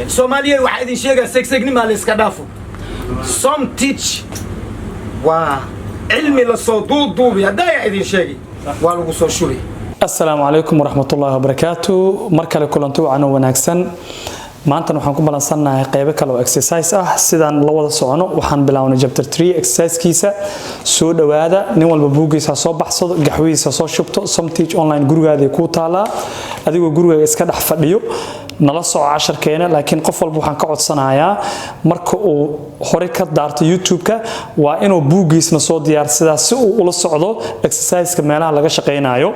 Soomaaliya waxa idin sheegay segsegnimaa la iska dhaafo. Some teach waa cilmi la soo duuduubi hadaa idin sheegay waa lagu soo shubay. Assalaamu calaykum waraxmatullaahi wabarakaatuh. Mar kale kulanti wacan wanaagsan. maanta waxaan ku balansanahay qayb kale oo exercise ah sidaan la wada socono waxaan bilawnay chapter 3 exercise-kiisa soo dhawaada nin walba buugiisa soo baxsado gaxwiisa soo shubto some teach online gurigaada ku taala adigoo gurigaaga iska dhax fadhiyo nala soo casharkeena laakiin qof walba waxaan ka codsanayaa marka uu hore ka daarto YouTube-ka waa inuu buugiisna soo diyaarsadaa si uu ula socdo exercise-ka meelaha laga shaqeynayo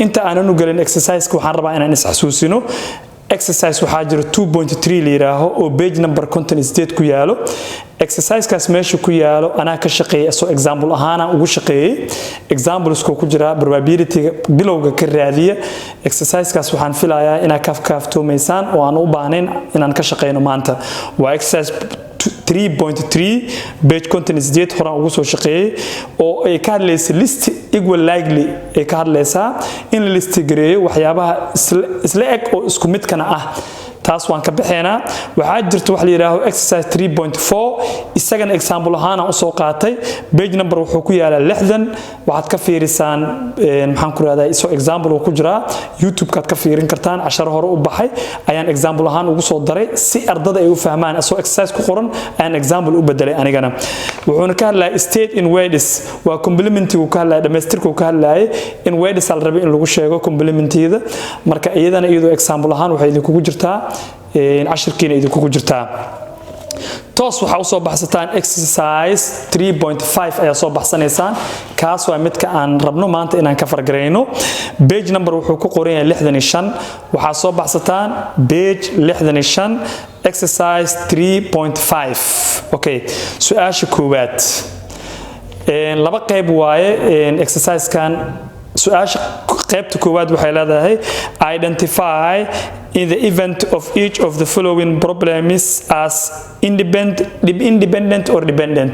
inta aanan u galin exercise-ka waxaan rabaa inaan is xasuusino exercise waxaa jira 2.3 leeyahay oo page number 58 ku yaalo exercise kaas meesha ku yaalo ana ka shaqeeyay soo example ahaan ugu shaqeeyay examples ku jira probability bilowga ka raadiya exercise kaas waxaan filayaa inaa kaaftoomeysaan oo aan u baahnayn inaan ka shaqeyno maanta waa exercise 3.3 page content is date horaan ugu soo shaqeeyay oo ay ka hadlaysa list equal likely ay ka hadlaysaa in la list gareeyo waxyaabaha isla eg oo isku mid kana ah taas waan ka bixinaa waxa jirto wax la yiraahdo exercise 3.4 isagana example ahaan aan soo qaatay page number wuxuu ku yaalaa 60 waxaad ka fiirisaan maxaan ku raadayay soo example uu ku jira YouTube kaad ka fiirin kartaan cashar hore u baxay ayaan example ahaan ugu soo daray si ardada ay u fahmaan soo exercise ku qoran ayaan example u bedelay anigana wuxuuna ka hadlaa state in words waa complementary uu ka hadlaa dhameystirku ka hadlaa in words al rabay in lagu sheego complementary marka iyadana iyadoo example ahaan waxay idin kugu jirtaa cashirkiina idinku jirtaa toos waxa soo baxsataan exercise 3.5 ayaa soo baxsanaysaan kaas waa midka aan rabno maanta inaan ka fargareyno page number wuxuu ku qoran yahay 65 waxa soo baxsataan page 65 exercise 3.5 okay su'aasha koowaad laba qayb waaye exercise kan su'aasha qaybta koowaad waxay leedahay identify in the event of each of the following problems as independent or dependent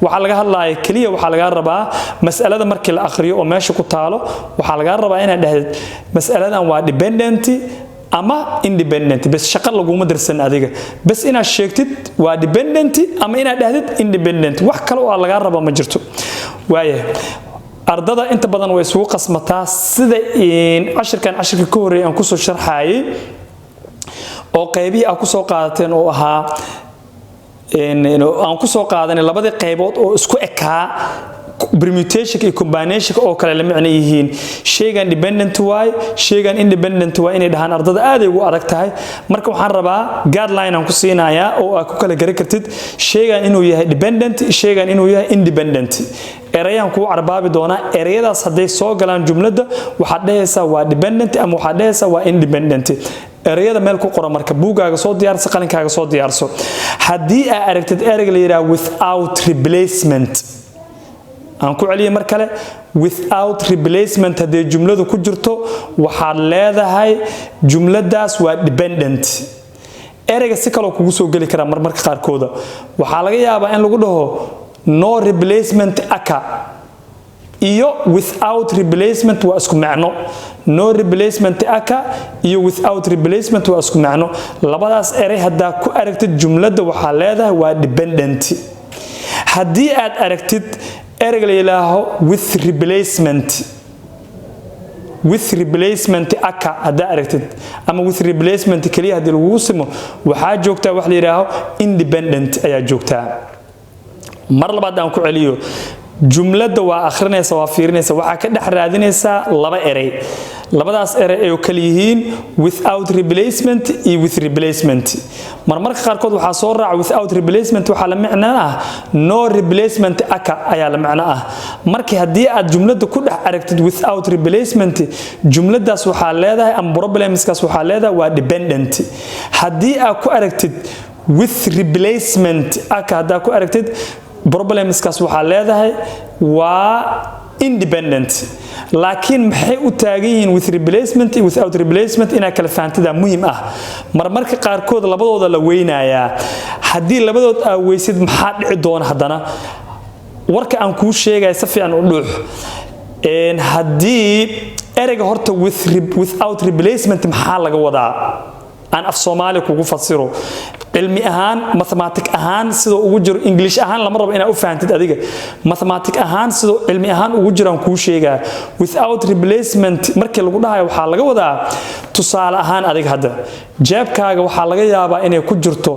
waxa laga hadlayo kaliya waxa laga rabaa mas'alada markii la akhriyo oo meesha ku taalo waxa laga rabaa inaad dhahdid mas'aladan waa dependent ama independent bas shaqo lagu ma dirsan adiga bas inaad sheegtid waa dependent ama inaad dhahdid independent wax kale oo laga rabaa ma jirto waaye ardada inta badan way isugu qasmataa sida cashirka ka horeeyay aan ku soo sharxayay oo qaybihi aan ku soo qaadateen oo ahaa aan ku soo qaadanay labada qaybood oo isku ekaa permutation iyo combination oo kale la macna yihiin shaygan dependent way shaygan independent way inay dhahan ardada aad ay ugu adag tahay marka waxaan rabaa guideline aan ku siinayaa oo aad ku kala garan kartid shaygan inuu yahay dependent shaygan inuu yahay independent erayaan ku arbaabi doona erayadaas haday soo galaan jumlada waxa dhahaysaa waa dependent ama waxa dhahaysaa waa independent erayada meel ku qoran marka buugaaga soo diyaarso qalinkaaga soo diyaarso hadii aad aragtid erayga la yiraahdo without replacement aan ku celiyo mar kale without replacement hadii jumladu ku jirto waxaad leedahay jumladaas waa dependent erayga si kale kugu soo gali kara marmarka qaar kooda waxa laga yaabaa in lagu dhaho no replacement aka iyo without replacement waa isku macno no replacement aka iyo without replacement waa isku macno labadaas eray hadaa ku aragtid jumlada waxa leedahay waa dependent hadii aad aragtid erayga la yiraahdo with replacement aka hadaa aragtid ama with replacement kaliya hadii lagu simo waxa joogtaa wax la yiraahdo independent ayaa joogtaa mar labaad aan ku celiyo jumlada waa akhrinaysa waa fiirinaysa waxa ka dhex raadinaysa laba eray labadaas eray ay kala yihiin without replacement iyo with replacement marmarka qaar kood waxa soo raaca without replacement waxa la macna ah no replacement aka ayaa la macna ah markii hadii aad jumlada ku dhex aragtid without replacement jumladaas waxa leedahay am problemskaas waxa leedahay waa dependent hadii aad ku aragtid with replacement aka hadaa ku aragtid problemskaas waxa leedahay waa independent laakiin maxay u taagan yihiin with replacement iyo without replacement ina kala fahantada muhiim ah marmarka qaar kood labadooda la weynayaa hadii labadood aa weysid maxaa dhici doona hadana warka aan ku sheegay si fiican u dhuux hadii erayga horta without replacement maxaa laga wadaa aan af Soomaali kugu fasiro cilmi ahaan mathematic ahaan sidoo ugu jiro English ahaan lama rabo inaad u fahamtid adiga mathematic ahaan sidoo cilmi ahaan ugu jiraan ku sheegaa without replacement markii lagu dhahayo waxa laga wadaa tusaale ahaan adiga hadda jeebkaaga waxa laga yaabaa inay ku jirto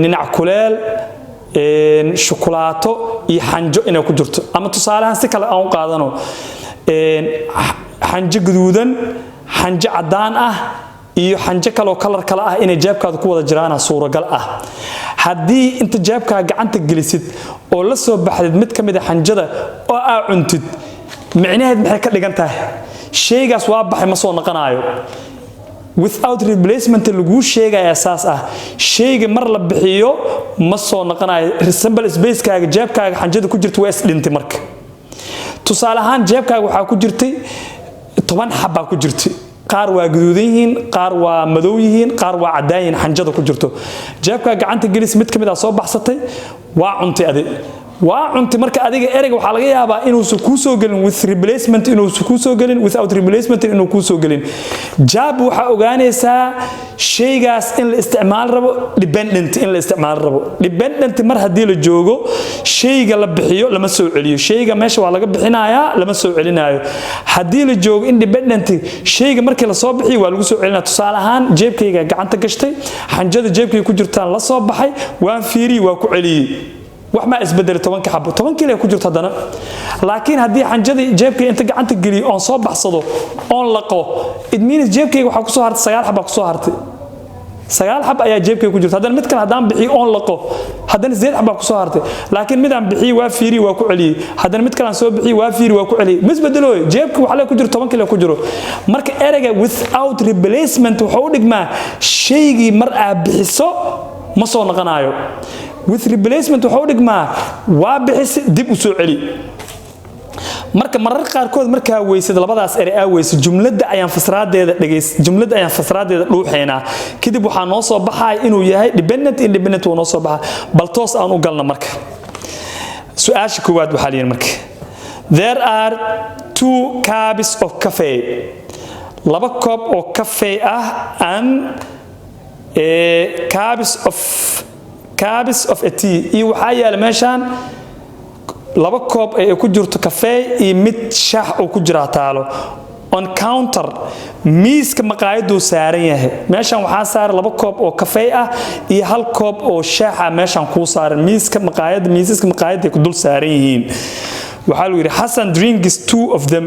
ninac kuleel shukulaato iyo xanjo inay ku jirto ama tusaale ahaan si kale aan u qaadano xanjo guduudan xanjo cadaan ah iyo xanjo kale oo kalar kale ah inay jeebkaada ku wada jiraan suuragal ah haddii inta jeebkaaga gacanta gelisid oo la soo baxdid mid ka mid ah xanjada oo aa cuntid micnaheed maxay ka dhigan tahay shaygaas waa baxay ma soo noqonayo without replacement lagu sheegaya asaas ah shayga mar la bixiyo ma soo noqonayo resemble space kaaga jeebkaaga xanjada ku jirto waa is dhintay marka tusaale ahaan jeebkaaga waxa ku jirtay 10 xabba ku jirtay qaar waa guduudan yihiin qaar waa madow yihiin qaar waa cadaan yihiin xanjada ku jirto jeebkaaga gacanta gelis mid kamid ah soo baxsatay waa cuntay adiga waa cuntay marka adiga ereyga waxa laga yaabaa inuu ku soo galin with replacement inuu ku soo galin without replacement inuu ku soo galin jaab waxa ogaanaysaa shaygaas in la isticmaal rabo dependent in la isticmaal rabo dependent mar hadii la joogo shayga la bixiyo lama soo celiyo shayga meesha waa laga bixinayaa lama soo celinayo hadii la joogo independent shayga markii la soo bixiyo waa lagu soo celinaa tusaale ahaan jeebkayga gacanta gashtay xanjada jeebkayga ku jirtaan la soo baxay waan fiiri waa ku celiyay wax ma isbedel 10 ka xabo 10 kile ku jirto hadana laakiin hadii xanjada jeebkayga inta gacanta galiyo oo soo baxsado oo laqo it means jeebkayga waxa ku soo hartay 9 xabo ku soo hartay 9 xabo ayaa jeebkayga ku jirto hadana mid kale hadaan bixiyo oo laqo hadana 8 xabo ku soo hartay laakiin mid aan bixiyo waa fiiri waa ku celiyay hadana mid kale aan soo bixiyo waa fiiri waa ku celiyay misbedelo jeebka waxa la ku jirto 10 kile ku jiro marka ereyga without replacement waxa uu dhigmaa shaygii mar aad bixiso ma soo noqonayo with replacement waxa uu dhigmaa waa bixisi dib u soo celi marka marar qaar kood marka weysad labadaas erey weysad jumlada ayaan fasraadeeda dhageys jumlada ayaan fasraadeeda dhuuxeena kadib waxa noo soo baxay inuu yahay dependent independent oo noo soo baxa bal toos aan u galna marka su'aasha koowaad waxa leeyahay marka there are 2 cups of coffee laba koob oo coffee ah and cups of a tea iyo waxa yaal meeshan laba koob ay ku jirto kafee iyo mid shaah oo ku jira taalo on counter miiska maqaayadu saaran yahay meeshan waxa saaran laba koob oo kafee ah iyo hal koob oo shaah ah meeshan ku saaran miiska maqaayada ku dul saaran yihiin waxa lagu yiri Hassan drinks 2 of them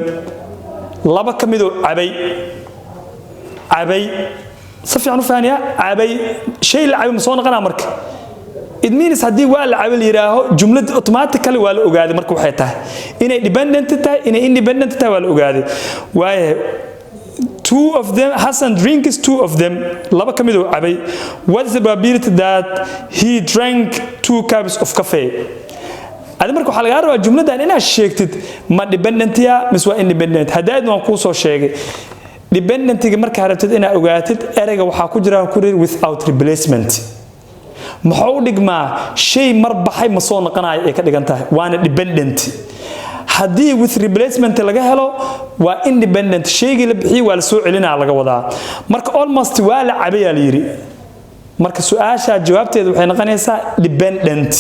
laba kamid oo cabay safiyan faaniya cabay shay la cabay soo noqona marka it means hadii waa la cabay yiraaho jumlada automatically waa la ogaaday marka waxay tahay inay dependent tahay inay independent tahay waa la ogaaday waaye 2 of them Hassan drinks 2 of them laba kamid oo cabay what is the probability that he drank 2 cups of coffee hada marka waxa laga rabaa jumladan inaad sheegtid ma dependent ya mise waa independent hadaad waan ku soo sheegay dependentiga marka rabtid inaad ogaatid ereyga waxa ku jira ku without replacement maxuu dhigmaa shay mar baxay ma soo noqonayo ay ka dhigan tahay waana dependent hadii with replacement laga helo waa independent shayga la bixiyo waa la soo celinaa laga wadaa marka almost waa la cabay la yiri marka su'aasha jawaabteedu waxay noqonaysaa dependent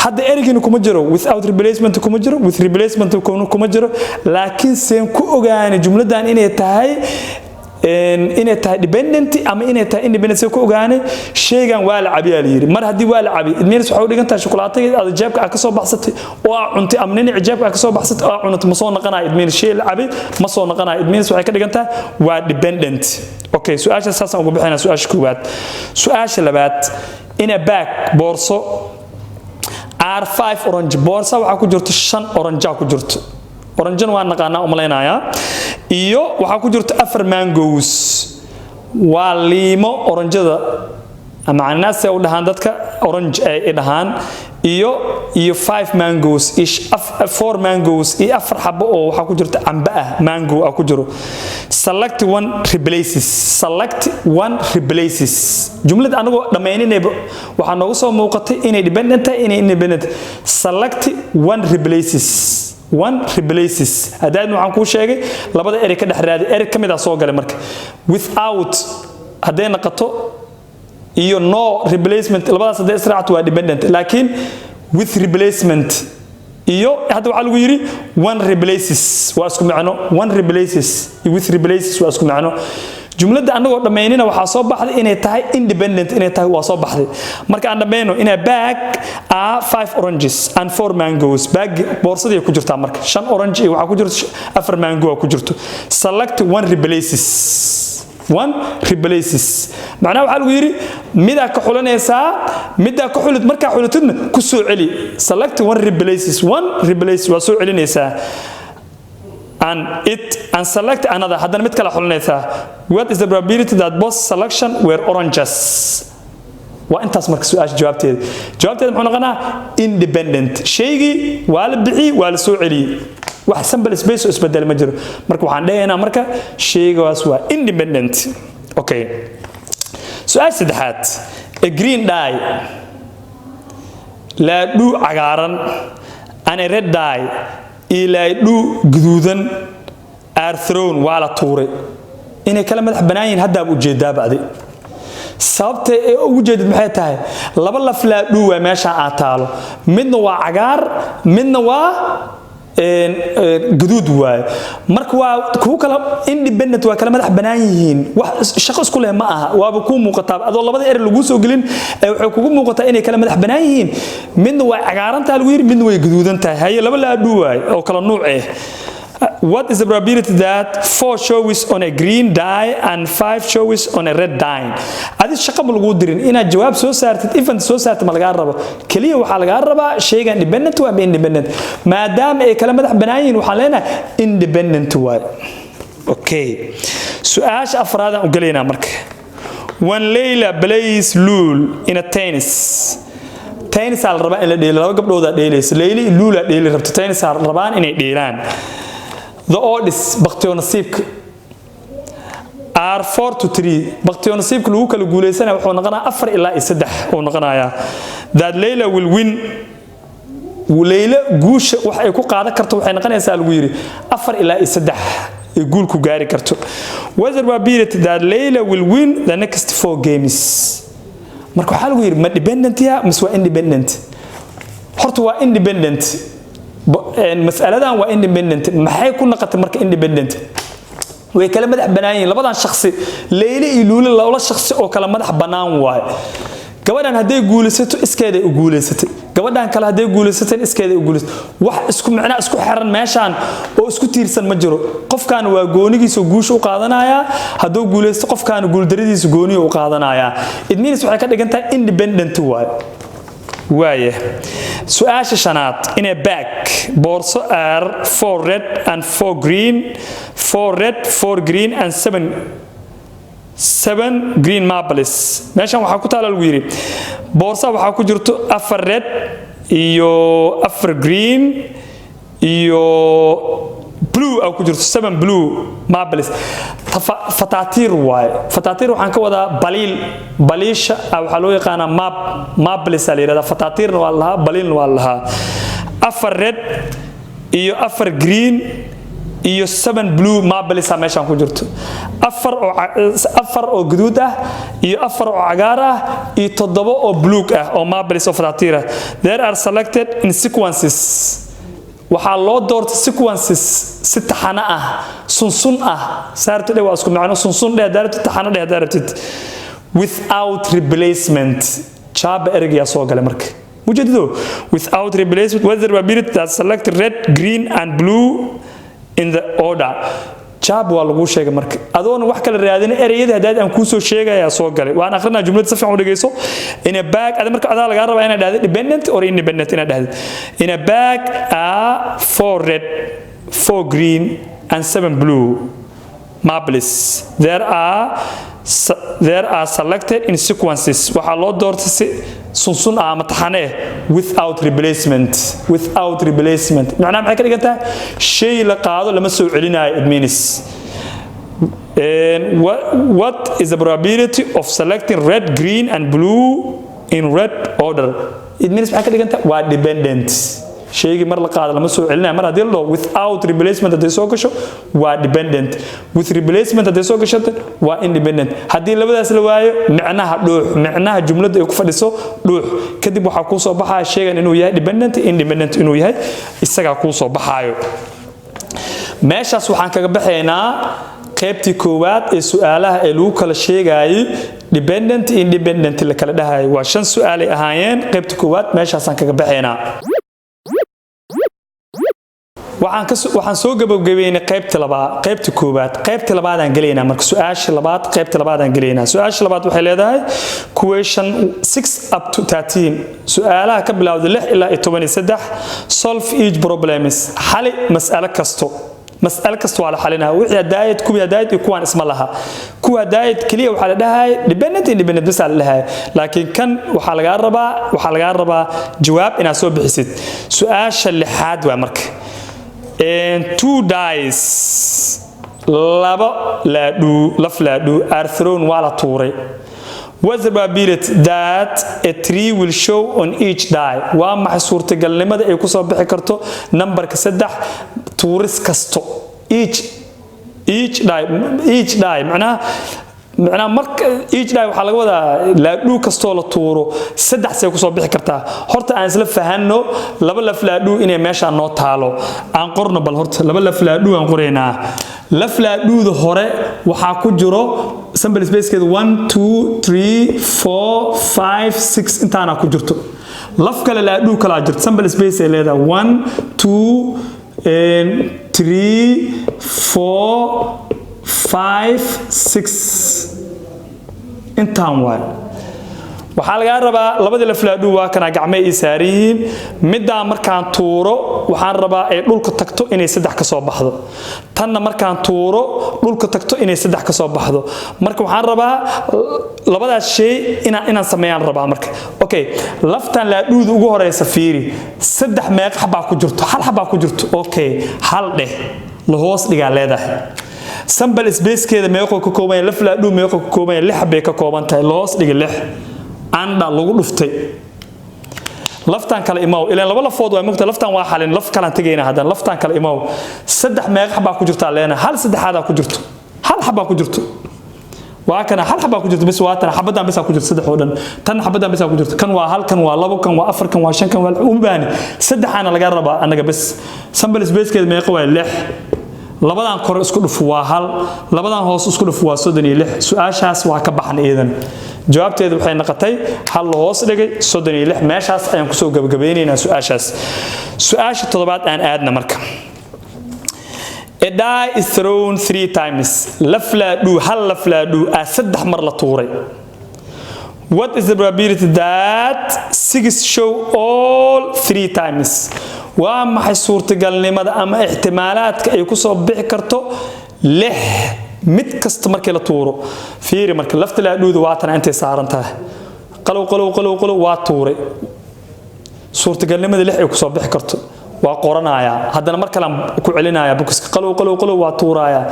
hadda ereygan kuma jiro without replacement kuma jiro with replacement kuma jiro laakiin seen ku ogaanay jumladan inay tahay dependent ama inay tahay independent ku ogaanay shaygan waa la cabiya yiri mar hadii waa la cabi idmeens waxa u dhigantaa shukulaatada aad jeebka ka soo baxsatay oo cunti ama nin jeebka ka soo baxsatay oo cunto ma soo noqonaa idmeens shay la cabi ma soo noqonaa idmeens waxay ka dhigantaa waa dependent okay su'aasha saasan ugu bixinaa su'aasha koowaad su'aasha labaad in a bag boorso R5 orange boorsa waxa ku jirto 5 orange ku jirto orange waa naqaana u maleynaya iyo waxa ku jirto 4 mangoes waa liimo oranjada ama anaasay u dhahan dadka orange ay dhahan iyo 5 mangoes ish 4 mangoes iyo 4 xabo oo waxa ku jirto camba ah mango ku jiro select one replaces jumlada anagu dhameynayna waxa noogu soo muuqatay inay dependent tahay inay independent select one replaces hadaad waxaan ku sheegay labada erey ka dhaxraadi erey kamid ah soo galay marka without hadday naqato iyo no replacement labadaas hadday israacto waa dependent laakiin with replacement iyo hadda waxa lagu yiri one replaces waa isku macno one replaces with replaces waa isku macno jumlada anagoo dhameynina waxa soo baxday inay tahay independent inay tahay waa soo baxday marka aan dhameyno in a bag are 5 oranges and 4 mangoes bag boorsadii ku jirta marka 5 orange iyo waxa ku jirto 4 mango ku jirto select one replaces macnaha waxa lagu yiri mida ka xulanaysa mida ka xulid marka xulitidna ku soo celi select one replaces waa soo celinaysa and select another haddana mid kala xulanaysa what is the probability that both selection were oranges waa intaas marka su'aasha jawaabteeda muxuu noqonaa independent shaygi waa la bixi waa la soo celi wax sample space oo isbedel ma jiro marka waxaan dhahaynaa marka shaygaas waa independent okay su'aasha saddexaad a green dye la dhu cagaaran and a red dye ila dhu guduudan are thrown waa la tuuray inay kala madax banaayin hadda u jeedaa bacdi sababta ay ugu jeedid maxay tahay laba laf la dhu waa meesha aad taalo midna waa cagaar midna waa guduud waay marka waa ku kala independent waa kala madax banaan yihiin wax shaqo isku leh ma aha waaba ku muuqataa adoo labada eray lagu soo gelin waxay kugu muuqataa inay kala madax banaan yihiin midna waa cagaarantaa lagu yiri midna way guduudan tahay haye laba la dhu waay oo kala nooc ah what is the probability that 4 shows on a green dye and 5 shows on a red dye adii shaqo lagu dirin ina jawaab soo saartid event soo saartid ma laga rabo kaliya waxa laga rabaa shayga independent waa independent maadaama ay kala madax banaayin waxa leenahay independent waa okay su'aasha afraad aan u galeynaa marka when Layla plays Lul in a tennis al rabaa in la dheelo laba gabdhood dheelayso Layla iyo Lul dheeli rabto tennis al rabaan inay dheelaan the odds baqtiyo nasiibka are 4-3 baqtiyo nasiibka lagu kala guuleysana wuxuu noqonaa 4 ilaa 3 oo noqonaya that Layla will win Layla guusha wax ay ku qaadan karto waxay noqonaysaa lagu yiri 4 ilaa 3 ee guul ku gaari karto whether probability that Layla will win the next 4 games marka waxa lagu yiri ma dependent ya mise waa independent horta waa independent mas'aladan waa independent maxay ku noqotay marka independent way kala madax banaayin labadan shakhsi Layla iyo Lul laba shakhsi oo kala madax banaan waay gabadhan haday guulaysato iskeeda u guulaysatay gabadhan kale haday guulaysateen iskeeda u guulaysatay wax isku macna isku xiran meeshan oo isku tiirsan ma jiro qofkan waa goonigiisa guush u qaadanaya haduu guulaysto qofkan guul daradiisa gooni u qaadanaya it means waxay ka dhigan tahay independent waay waaye su'aasha shanaad in a bag boorso are 4 red and 4 green 4 red 4 green and 7 green marbles meeshan waxa ku taala lagu yiri boorsa waxa ku jirto 4 red iyo 4 green iyo blue au ku jirto 7 blue marbles fataatir waay fataatir waxaan ka wadaa baliisha waxa loo yaqaan marbles la yiraahdo fataatirna waa laha balilna waa laha 4 red iyo 4 green iyo 7 blue marbles meeshan ku jirto 4 oo guduud ah iyo 4 oo cagaar ah iyo 7 oo blue ah oo marbles oo fataatir there are selected in sequences waxa loo doortay sequences si taxana ah sunsun ah saartay waa isku macno sunsun dheeraad taxana dheeraad without replacement chaba ergiya soo galay marka mujadido without replacement whether probability that select red green and blue in the order chab waa lagu sheegay marka adoon wax kala raadin ereyada hadaad aan ku soo sheegaya soo galay waan akhrinaa jumlada si fiican u dhageyso in a bag ada marka adaa laga rabaa inaad dhahdo dependent or independent inaad dhahdo in a bag are 4 red 4 green and 7 blue marbles there are selected in sequences waxa loo doortay si sunsun ama taxane without replacement macna maxay ka dhigantaa shay la qaado lama soo celinayo it means and what is the probability of selecting red green and blue in red order it means maxay ka dhigantaa waa dependent sheegi mar la qaado lama soo celinaa mar hadii la without replacement hadii soo gasho waa dependent with replacement hadii soo gasho waa independent hadii labadaas la waayo macnaha dhuux macnaha jumlada ay ku fadhiso dhuux kadib waxa ku soo baxaa sheegan inuu yahay dependent independent inuu yahay isaga ku soo baxaayo meeshaas waxaan kaga baxaynaa qaybtii koowaad ee su'aalaha ee lagu kala sheegay dependent independent la kala dhahay waa 5 su'aal ay ahaayeen qaybtii koowaad meeshaas aan kaga baxaynaa waxaan soo gabagabeynay qaybta koowaad qaybta labaad aan galeynaa marka su'aasha labaad qaybta labaad aan galeynaa su'aasha labaad waxay leedahay question 6 up to 13 su'aalaha ka bilowda 6 ilaa 13 solve each problems xali mas'alo kasto waa la xalinaa wixii hadaayad kuwa hadaayad iyo kuwan isma laha kuwa hadaayad kaliya waxa la dhahay dependent independent bas la dhahay laakiin kan waxa laga rabaa jawaab inaad soo bixisid su'aasha lixaad waa marka two dice laba laadu are thrown wala tuuray what's the probability that a tree will show on each die waa maxay suurtagalnimada ay ku soo bixi karto numberka 3 tuuris kasto each die macnaha marka each die waxa laga wadaa laadhu kasto la tuuro 3 say ku soo bixi kartaa horta aan isla fahanno laba laadhu inay meesha noo taalo aan qorno bal horta laba laadhu aan qoreynaa laadhuuda hore waxa ku jiro sample space keeda 1 2 3 4 5 6 intaana ku jirto laf kale laadhu kala jirto sample space ay leedahay 1 2 3 4 5 6 intaan waay waxaa laga rabaa labada laflaadhu waa kana gacmay isaariin midda markaan tuuro waxaan rabaa ay dhulka tagto inay 3 ka soo baxdo tanna markaan tuuro dhulka tagto inay 3 ka soo baxdo marka waxaan rabaa labadaas shay inaan sameeyaan rabaa marka okay laftan laadhuudu ugu horeysa fiiri 3 meeq xabaa ku jirto hal xabaa ku jirto okay hal dheh la hoos dhigaa leedahay sample space keeda meeqo ka kooban yahay laflaadhu meeqo ka kooban yahay 6 bay ka kooban tahay la hoos dhiga 6 anda lagu dhuftay laftan kale imaw ilaa laba lafood waa mugta laftan waa xalin laf kala tagayna hadan laftan kale imaw 3 meeq xabaa ku jirta leena hal saddexaad ku jirto hal xabaa ku jirto waa kana hal xabaa ku jirto bas waa tan xabadan bas ku jirto 3 oo dhan tan xabadan bas ku jirto kan waa hal kan waa labo kan waa afar kan waa shan kan waa umbaani saddexana laga rabaa anaga bas sample space keeda meeq waa 6 labadan kor isku dhuf waa hal labadan hoos isku dhuf waa 36 su'aashaas waa ka baxan eedan jawaabteedu waxay noqotay hal hoos dhigay 36 meeshaas ayaan ku soo gabagabeynaa su'aashaas su'aasha toddobaad aan aadna marka a die is thrown 3 times laflaadhu hal laflaadhu 3 mar la tuuray what is the probability that 6 show all 3 times waa maxay suurtagalnimada ama ihtimaalaadka ay ku soo bixi karto 6 mid kasta markii la tuuro fiiri marka lafta laadhuudu waa tan intay saaran tahay qalow waa tuuray suurtagalnimada 6 ay ku soo bixi karto waa qoranaya haddana mar kale ku celinaya bukiska qalow waa tuuraya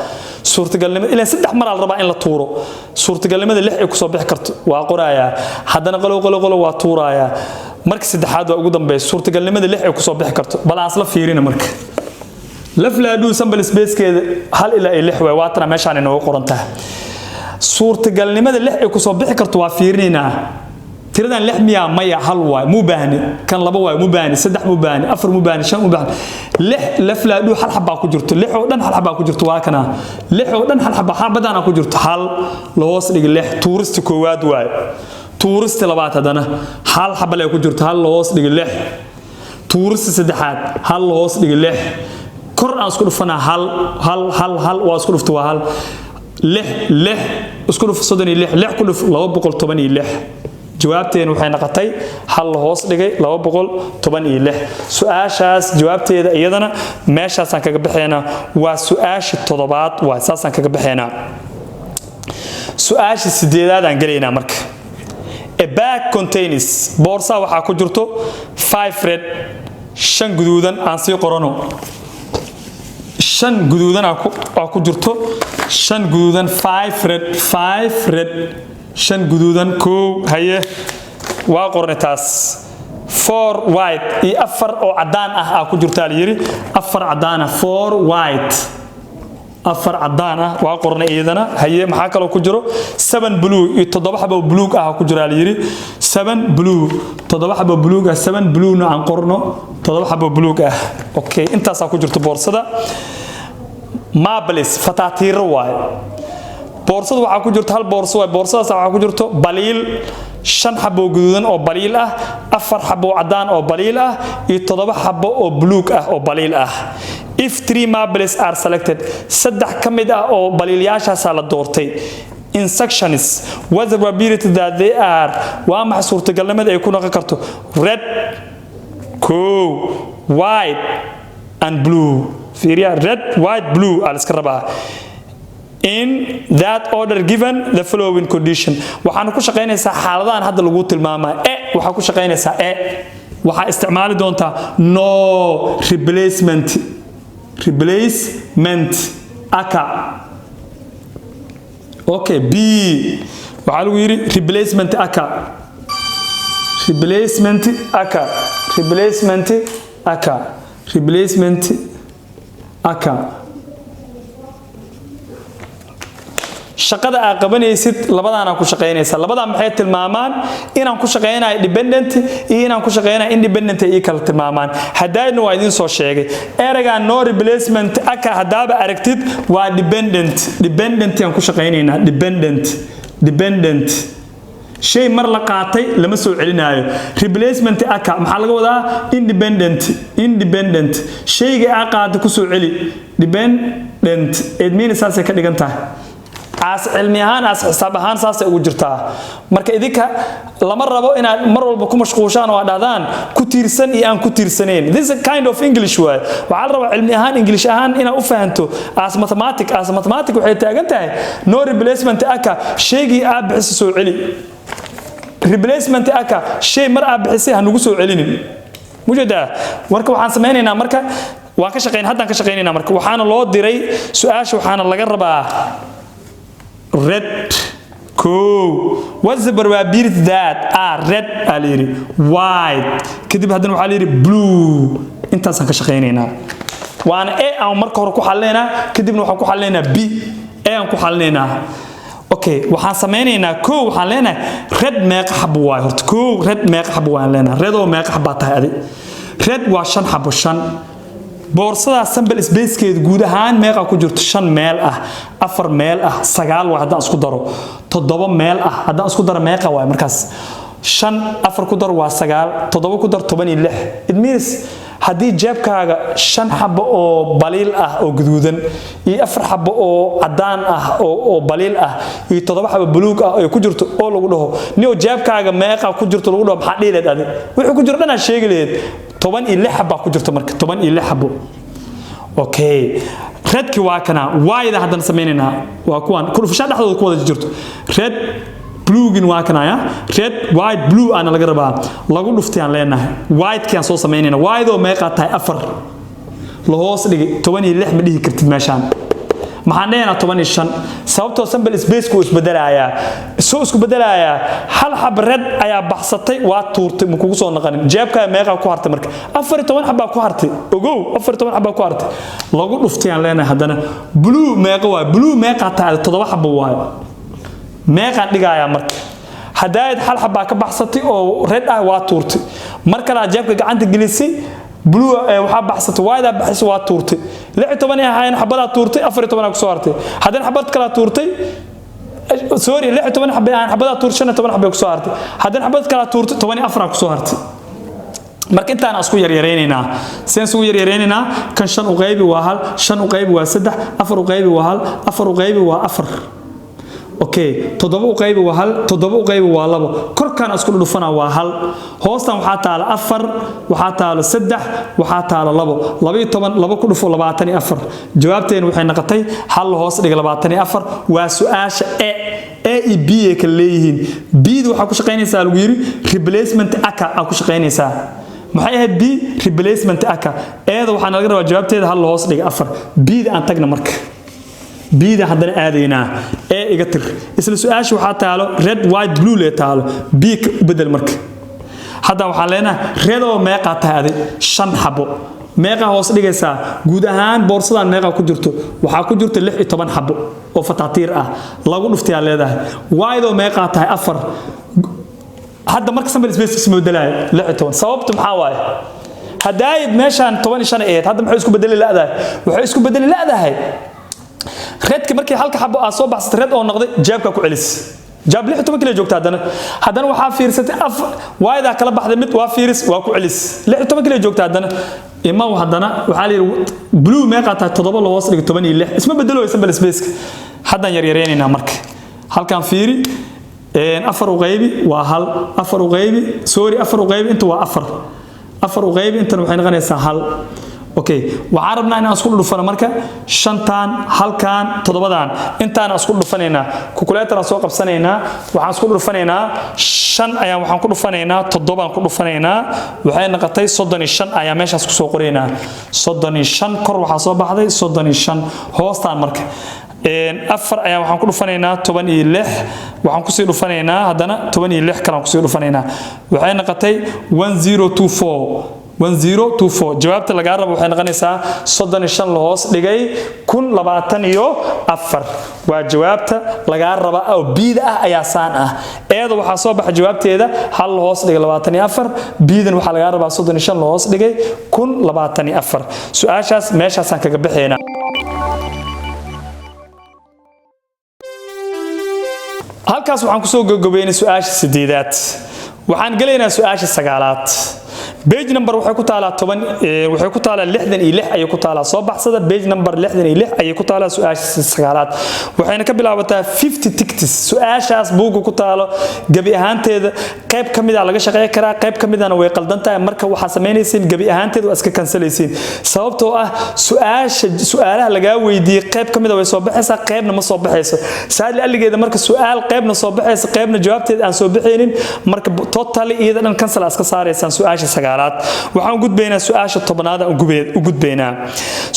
suurtagalnimada ilaa 3 mar la rabaa in la tuuro suurtagalnimada 6 ay ku soo bixi karto waa qoraya haddana qalow waa tuuraya marka saddexaad waa ugu dambeeyay suurtagalnimada 6 ay ku soo bixi karto balance la fiirina marka laflaadhu sample space keeda hal ilaa 6 way waatana meeshaan inoo qoran tahay suurtagalnimada 6 ay ku soo bixi karto waa fiirinayna tiradan 6 miya maya hal waay mu baahni kan laba waay mu baahni 3 mu baahni 4 mu baahni 5 mu baahni 6 laflaadhu hal xabaa ku jirto 6 oo dhan hal xabaa ku jirto waa kana 6 oo dhan hal xabadana ku jirto hal la hoos dhig 6 tuurista koowaad waay tuurista labaad hadana hal xabal ay ku jirto hal la hoos dhig 6 tuurista saddexaad hal la hoos dhig 6 kor aan isku dhufana hal waa isku dhufto waa hal 6 isku dhuf 36 ku dhuf 216 jawaabteena waxay noqotay hal hoos dhigay 216 su'aashaas jawaabteeda iyadana meeshaas aan kaga baxeena waa su'aasha toddobaad waa saas aan kaga baxeena su'aasha sideedaad aan galeynaa marka a bag contains boorsa waxa ku jirto 5 red 5 guduudan aan sii qorano 5 guduudan ku jirto 5 guduudan 5 red 5 guduudan koo haye waa qornay taas 4 white iyo 4 oo cadaan ah ku jirta la yiri 4 cadaan ah 4 white 4 cadaan ah waa qornay iyadana haye maxaa kale ku jiro 7 blue iyo 7 xabo blue ah ku jira la yiri 7 blue 7 xabo blue ah 7 blue na aan qorno 7 xabo blue ah okay intaas ku jirto boorsada marbles fatatiir waay boorsada waxa ku jirto hal boorso waay boorsadaas waxa ku jirto baliil 5 xabo guduudan oo baliil ah 4 xabo cadaan oo baliil ah iyo 7 xabo oo blue ah oo baliil ah if 3 marbles are selected saddex kamid ah oo baliilayaashaas la doortay in sections what the probability that they are waa ma suurtagalnimada ay ku noqon karto red white and blue fiiriya red white blue al iska rabaa in that order given the following condition waxaan ku shaqeynaysaa xaaladahan hadda lagu tilmaamay waxa ku shaqeynaysaa waxa isticmaali doontaa no replacement aka okay b waxa lagu yiri replacement aka shaqada aad qabanaysid labadana ku shaqeynaysa labada maxay tilmaamaan inaan ku shaqeynayo dependent iyo inaan ku shaqeynayo independent ay kala tilmaamaan hadayna waa idin soo sheegay erayga no replacement aka hadaba aragtid waa dependent aan ku shaqeynayna dependent shay mar la qaatay lama soo celinayo replacement aka maxaa laga wadaa independent shayga aad qaatay ku soo celi dependent it means saas ka dhigan tahay as cilmi ahaan as xisaab ahaan saas ay ugu jirtaa marka idinka lama rabo inaad mar walba ku mashquushaan oo dhaadaan ku tiirsan iyo aan ku tiirsaneen this is a kind of english way waxa la rabaa cilmi ahaan english ahaan inaad u fahanto as mathematics waxay taagan tahay no replacement aka shaygi aad bixisay soo celi replacement aka shay mar aad bixisay ha nagu soo celinin mujada marka waxaan sameynaynaa marka waan ka shaqeyn haddaan ka shaqeynaynaa marka waxaana loo diray su'aasha waxaana laga rabaa red what's the probability that red aliri white kadib haddana waxa la yiri blue intaas aan ka shaqeynaynaa waana aan marka hore ku xalleynaa kadibna waxaan ku xalleynaa b aan ku xalleynaa okay waxaan sameynaynaa waxaan leenahay red meeqa xabo waay horta red meeqa xabo waan leenahay red oo meeqa xabo tahay adi red waa 5 xabo 5 boorsada sample spacekeed guud ahaan meeqa ku jirto 5 meel ah 4 meel ah 9 waa hadaan isku daro 7 meel ah hadaan isku daro meeqa waay markaas 5 4 ku dar waa 9 7 ku dar 16 it means hadii jeebkaaga 5 xabo oo baliil ah oo guduudan iyo 4 xabo oo cadaan ah oo baliil ah iyo 7 xabo buluug ah oo ku jirto oo lagu dhaho niyo jeebkaaga meeqa ku jirto lagu dhaho maxaa dhiileed adi wixii ku jiro dhanaa sheegi leed 16 xabo ku jirto marka 16 xabo okay redki waa kana wayda hadan sameeynaa waa kuwan kurfasha dhaxdooda ku wada jirto red blue gin waa kana ya red white blue ana laga rabaa lagu dhuftay aan leenahay white kan soo sameeynaa waydo meeqa tahay 4 la hoos dhigi 16 ma dhihi kartid meeshaan maxaan leenahay 15 sababtoo sample space ku isbedelaaya isku bedelaaya hal xab red ayaa baxsatay waa tuurtay ma kugu soo naqanin jeebka meeqa ku hartay marka 14 xabba ku hartay ogow 14 xabba ku hartay lagu dhuftay aan leenahay haddana blue meeqa waa blue meeqa tahay 7 xabba waa meeqa dhigaaya marka hadaayad hal xabba ka baxsatay oo red ah waa tuurtay marka la jeebka gacanta gelisay blue waxa baxsatay wayda baxsay waa tuurtay 16 ahayn xabada tuurtay 14 ku soo hartay haddana xabad kala tuurtay sorry 16 xabada tuurtay 15 xabada ku soo hartay haddana xabad kala tuurtay 14 ku soo hartay marka intaan isku yareeynayna seen isku yareeynayna kan 5 u qaybi waa hal 5 u qaybi waa 3 4 u qaybi waa hal 4 u qaybi waa 4 okay 7 u qaybi waa hal 7 u qaybi waa 2 korkan isku dhufana waa hal hoostan waxa taala 4 waxa taala 3 waxa taala 2 12 ku dhufo 24 jawaabteen waxay noqotay hal hoos dhig 24 waa su'aasha a iyo b ee kala leeyihiin b waxa ku shaqeynaysaa lagu yiri replacement aka ku shaqeynaysaa maxay ahayd b replacement aka eeda waxaan laga rabaa jawaabteeda hal hoos dhig 4 b aan tagna marka بيدا حدنا آدينا إيجاتر إسلا سؤال شو حتى على red white blue ليه تعالى بيك بدل مرك hadda waxaan leenahay red oo meeqa tahay 5 xabo meeqa hoos dhigaysaa guud ahaan boorsadan meeqa ku jirto waxa ku jirto 16 xabo oo fataatiir ah lagu dhuftay leedahay waydo meeqa tahay 4 hadda marka sample space isma bedelayo 16 sababtu maxaa waaye hadaayid meeshan 15 eed hadda maxay isku bedeli laadahay waxay isku bedeli laadahay redki markii halka xabo ah soo baxsatay red oo noqday jaabka ku celis jaab 16 kale joogta hadana waxa fiirsatay wayda kala baxday mid waa fiiris waa ku celis 16 kale joogta ima hadana waxa la yiri blue meeqa tahay 7 loo hoos dhigay 16 isma bedelo sample space hadan yar yareynayna marka halkan fiiri afar u qaybi waa hal afar u qaybi sorry afar u qaybi inta waa afar u qaybi inta waxay noqonaysaa hal okay waxaan rabnaa inaan isku dhufano marka shantan halkan todobadan intaan isku dhufanayna calculator soo qabsanaynaa waxaan isku dhufanaynaa 5 ayaan waxaan ku dhufanaynaa 7 aan ku dhufanaynaa waxay noqotay 35 ayaa meeshaas ku soo qoraynaa 35 kor waxa soo baxday 35 hoostaan marka afar ayaan waxaan ku dhufanaynaa 16 waxaan ku sii dhufanaynaa hadana 16 kale aan ku sii dhufanaynaa waxay noqotay 1024 jawaabta laga rabo waxay noqonaysaa 35 la hoos dhigay 1024 waa jawaabta laga rabo oo biida ah ayaa saan ah eedo waxa soo baxay jawaabteeda hal la hoos dhigay 24 biidan waxa laga rabaa 35 la hoos dhigay 1024 su'aashaas meeshaas aan kaga bixeenaa halkaas waxaan ku soo gabagabeynay su'aasha 8aad waxaan galeynaa su'aasha 9aad page number waxay ku taalaa 10 waxay ku taalaa 66 ay ku taalaa soo baxsada page number 66 ay ku taalaa su'aasha 9aad waxayna ka bilaabataa 50 tickets su'aashaas buugu ku taalo gabi ahaanteeda qayb kamid ah laga shaqeey karaa qayb kamid ahna way qaldan tahay marka waxa sameynaysiin gabi ahaanteeda waa iska kansalaysiin sababtoo ah su'aalaha laga weydiiyay qayb kamid ah way soo baxaysaa qaybna ma soo baxayso saad aligeeda marka su'aal qaybna soo baxaysa qaybna jawaabteeda aan soo bixinin marka totally iyada dhan cancel iska saaraysan su'aasha 9aad waxaan gudbaynaa su'aasha 10aad u gudbaynaa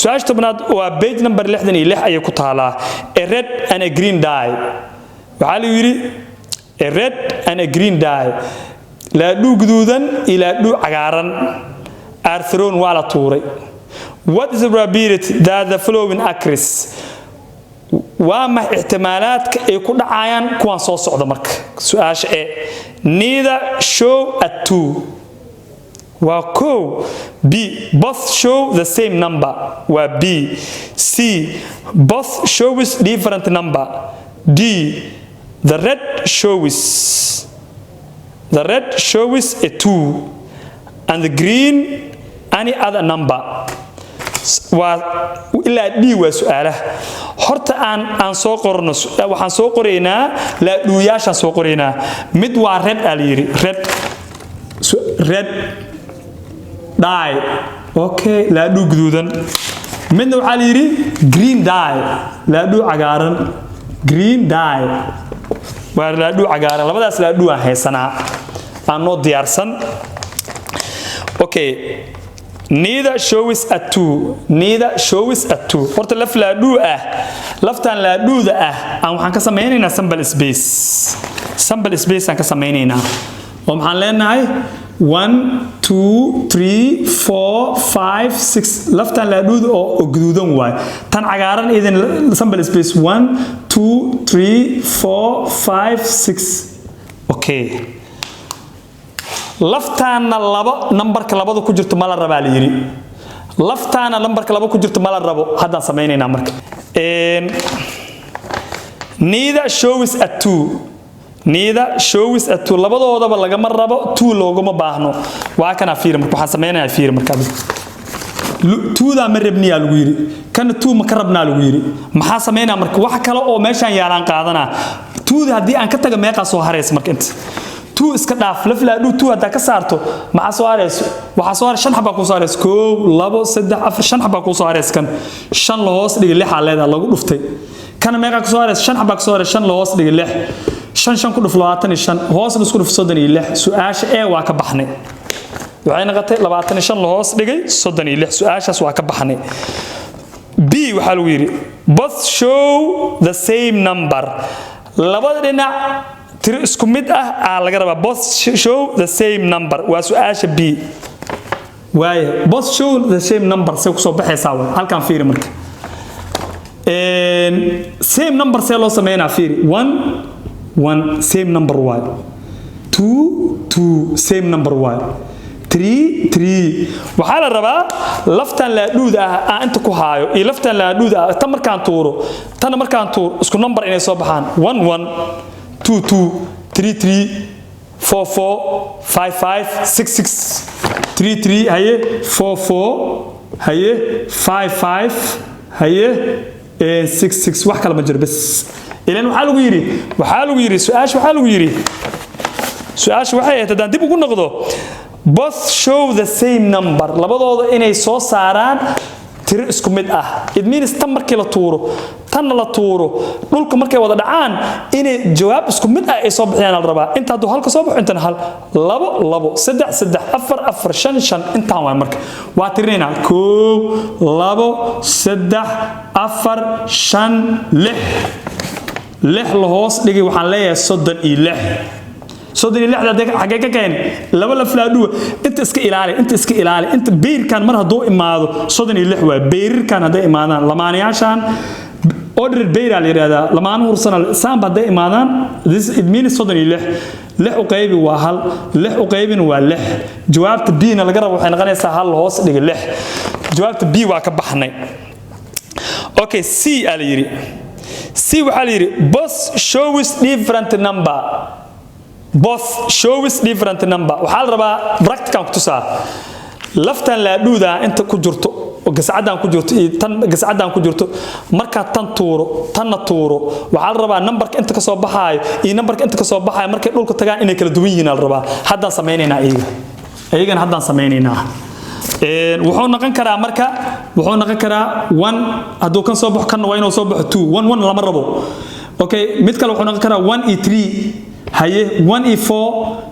su'aasha 10aad waa page number 66 ay ku taalaa a red and a green dye waxa la yiri a red and a green dye la guduudan ila cagaaran are thrown wala tuuray what is the probability that the following occurs waa ma ihtimaalaadka ay ku dhacayaan kuwan soo socda marka su'aasha ee neither show at 2 waa ko b both show the same number waa b c both shows different number d the red shows a 2 and the green any other number waa ila d waa su'aalaha horta aan soo qorno waxaan soo qoreynaa la dhuuyaashan soo qoreynaa mid waa red aliri red dye okay la dhu guduudan midna waxa la yiri green dye la dhu cagaaran green dye waa la dhu cagaaran labadaas la dhu aan haysanaa aan noo diyaarsan okay neither shows at 2 horta laf la dhu ah laftan la dhuuda ah aan waxaan ka sameynaynaa sample space aan ka sameynaynaa oo maxaan leenahay 1 2 3 4 5 6 laftan la dhuuda oo guduudan waay tan cagaaran idin sample space 1 2 3 4 5 6 okay laftaana laba numberka labadu ku jirto ma la rabaa la yiri laftaana numberka laba ku jirto ma la rabo hadaan sameeynaa marka neither shows at 2 labadoodaba laga ma rabo 2 looguma baahno waa kana fiir marka waxaan sameeynaa fiir marka 2da ma rabniya lagu yiri kana 2 ma ka rabnaa lagu yiri maxaa sameeynaa marka wax kale oo meeshan yaalaan qaadana 2da hadii aan ka taga meeqa soo hareys marka inta 2 iska dhaaf lafla dhu 2 hada ka saarto maxaa soo hareys waxa soo hareys 5 xabba ku soo hareys 1 2 3 4 5 xabba ku soo hareys kan 5 la hoos dhigay 6 leedahay lagu dhuftay kana meeqa ku soo hareys 5 xabba ku soo hareys 5 la hoos dhigay 6 5 ku dhuf 25 hoos la isku dhuf 36 su'aasha ee waa ka baxnay waxay noqotay 25 la hoos dhigay 36 su'aashaas waa ka baxnay b waxa lagu yiri both show the same number labada dhinac tiro isku mid ah laga rabaa both show the same number waa su'aasha B waaye both show the same number say ku soo baxaysaa halkan fiiri marka same number say loo sameeynaa fiiri 1 same number y 2 same number y 3 waxaa la rabaa laftan la dhuuda ah inta ku haayo iyo laftan la dhuuda ah tan markaan tuuro tan markaan tuuro isku number inay soo baxaan 1 1 2 2 3 3 4 4 5 5 6 6 3 3 haye 4 4 haye 5 5 haye 6 6 wax kale ma jiro bas ilaan waxa lagu yiri su'aasha waxay ahayd hadaan dib ugu noqdo both show the same number labadooda inay soo saaraan tiro isku mid ah it means tan markii la tuuro tan la tuuro dhulka markay wada dhacaan inay jawaab isku mid ah ay soo bixiyaan la rabaa inta haduu halka soo baxo intana hal 2 2 3 3 4 4 5 5 intaan waa marka waa tirinayna 1 2 3 4 5 6 la hoos dhigay waxaan leeyahay 36 صدني لحظة ده حاجة كان لما لفلادو أنت إسك إلالي أنت بير كان مرة ضوء إماده صدني لحوة بير كان هذا إمادان لما أنا عشان order بير على هذا لما أنا ورسنا سام بدأ إمادان this it means صدني لح وقيبي وهل لح وقيبي وله جوابت بينا لقرب وحنا غني سهل هوس دقيق لح جوابت بي وكبحنا okay C على يري C وعلى يري both shows different number both shows different number waxa la rabaa practical ku tusaa laftan la dhuuda inta ku jirto oo gasacadaan ku jirto tan gasacadaan ku jirto marka tan tuuro waxa la rabaa numberka inta ka soo baxaayo iyo numberka inta ka soo baxaayo markay dhulka tagaan inay kala duwan yihiin la rabaa haddaan sameeynaa ayagana haddaan sameeynaa wuxuu noqon karaa marka 1 haduu kan soo baxo kan waa inuu soo baxo 2 1 1 lama rabo okay mid kale wuxuu noqon karaa 1 iyo 3 haye 1 e4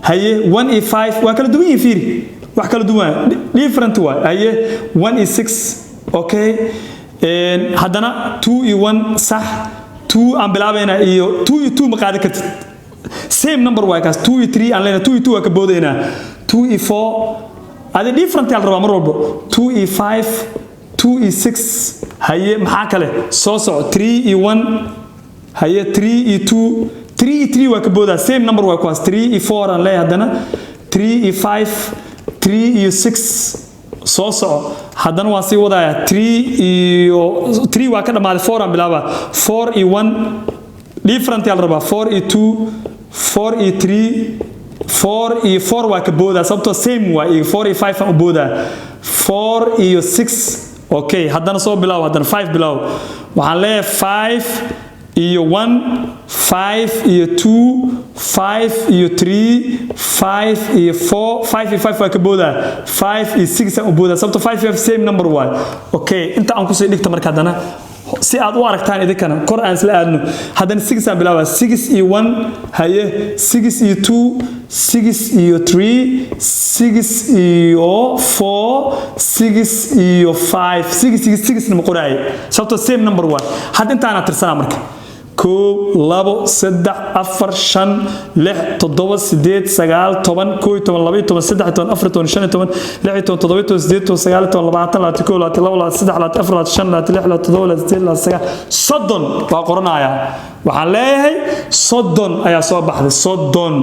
haye 1 e5 waa kala duwan yihiin wax kala duwan different way haye 1 e6 okay hadana 2 e1 sax 2 aan bilaabayna iyo 2 e2 ma qaadi kartid same number way kaas 2 e3 aan leena 2 e2 waa ka boodayna 2 e4 adi different yal raba mar walba 2 e5 2 e6 haye maxaa kale soo soco 3 e1 haye 3 e2 3 waa ka booda same number waa kuwaas 3 e4 aan leeyahay hadana 3 e5 3 e6 soo soco hadana waan sii wadaaya 3 waa ka dhamaaday 4 aan bilaaba 4 e1 different yal raba 4 e2 4 e3 4 e4 waa ka booda sababtoo same waa 4 e5 aan u booda 4 e6 okay hadana soo bilaabo hadana 5 bilaabo waxaan leeyahay 5 iyo 1 5 iyo 2 5 iyo 3 5 iyo 4 5 iyo 5 waa ka booda 5 iyo 6 aan u booda sababtoo 5 iyo same number waa okay inta aan ku sii dhigta marka hadana si aad u aragtaan idinkana kor aan isla aadno hadana 6 aan bilaaba 6 iyo 1 haye 6 iyo 2 6 iyo 3 6 iyo 4 6 iyo 5 6 ma qoraay sababtoo same number waa had inta aan tirsanaa marka 1 2 3 4 5 6 7 8 9 10 11 12 13 14 15 16 17 18 19 soddon waa qoranaya waxaan leeyahay soddon ayaa soo baxday soddon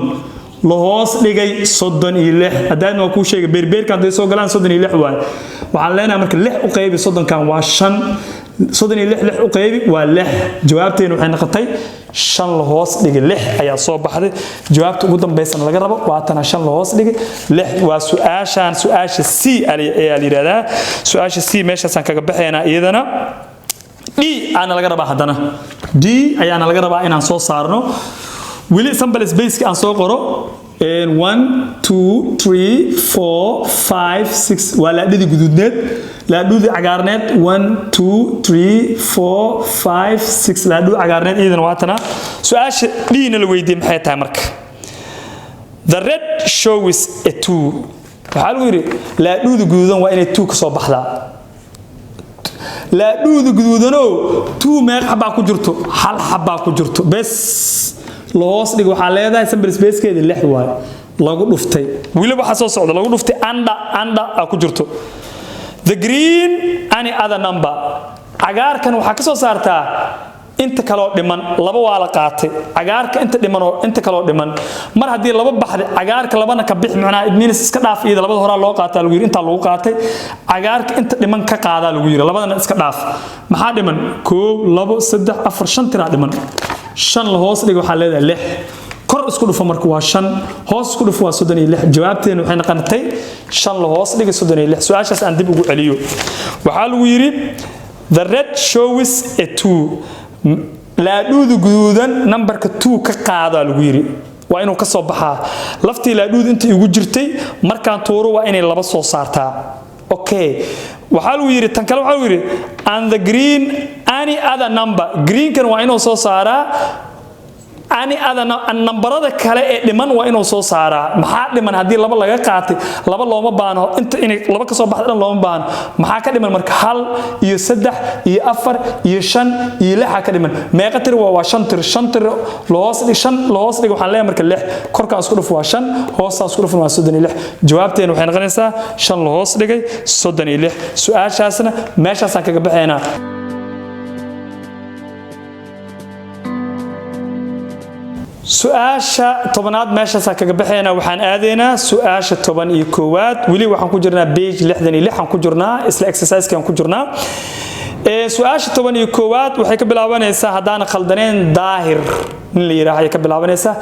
la hoos dhigay 36 hadaan waa ku sheegay beerbeerkan day soo galaan 36 waay waxaan leenahay marka 6 u qaybi soddonkan waa 5 36 u qaybi waa 6 jawaabteenu waxay noqotay 5 la hoos dhigay 6 ayaa soo baxday jawaabta ugu dambaysan laga rabo waa tan 5 la hoos dhigay 6 waa su'aasha C ayaa la yiraahdaa su'aasha C meeshaasaan kaga baxaynaa iyadana D ana laga rabaa hadana D ayaana laga rabaa inaan soo saarno wili sample space aan soo qoro 1 2 3 4 5 6 waa la dhidi guduudneed la dhudi cagaarneed 1 2 3 4 5 6 la dhudi cagaarneed iidan waatana su'aasha dhiina la weydiin maxay tahay marka the red shows a 2 waxa lagu yiri la dhudi guduudan waa inay 2 ka soo baxdaa la dhudi guduudano 2 meeq xabaa ku jirto hal xabaa ku jirto bes loos dhig waxaa leedahay sample spacekeeda 6 waay lagu dhuftay waliba waxa soo socda lagu dhuftay anda ku jirto the green any other number cagaarkan waxa ka soo saartaa inta kale oo dhiman laba waa la qaatay cagaarka inta dhiman oo inta kale oo dhiman mar hadii laba baxday cagaarka labana ka bix macnaa idminis iska dhaaf iyada labada hore loo qaataa lagu yiri inta lagu qaatay cagaarka inta dhiman ka qaada lagu yiri labadana iska dhaaf maxaa dhiman 1 2 3 4 5 tira dhiman 5 la hoos dhig waxa leedahay 6 kor isku dhufo marka waa 5 hoos isku dhufo waa 36 jawaabteenu waxay noqonayay 5 la hoos dhig 36 su'aashaas aan dib ugu celiyo waxa lagu yiri the red shows a 2 la dhuudu guduudan numberka 2 ka qaada lagu yiri waa inuu ka soo baxaa laftii la dhuud intii ugu jirtay markaan tuuro waa inay laba soo saartaa okay waxa lagu yiri tan kale waxa lagu yiri and the green any other number green kan waa inuu soo saaraa ani adana nambarada kale ee dhiman waa inuu soo saaraa maxaa dhiman hadii laba laga qaatay laba looma baano inta in laba ka soo baxdan looma baano maxaa ka dhiman marka 1 iyo 3 iyo 4 iyo 5 iyo 6 ka dhiman meeqa tir waa 5 tir loos dhig waxaan leeyahay marka 6 korka isku dhuf waa 5 hoosta isku dhuf waa 36 jawaabteenu waxay noqonaysaa 5 loos dhigay 36 su'aashaasna meeshaas aan kaga baxaynaa su'aasha tobanaad meeshaas kaga baxayna waxaan aadeynaa su'aasha 11 wili waxaan ku jirnaa page 66 aan ku jirnaa isla exercise-ka aan ku jirnaa su'aasha 11 waxay ka bilaabanaysaa hadaan khaldaneen daahir in la yiraahdo ka bilaabanaysaa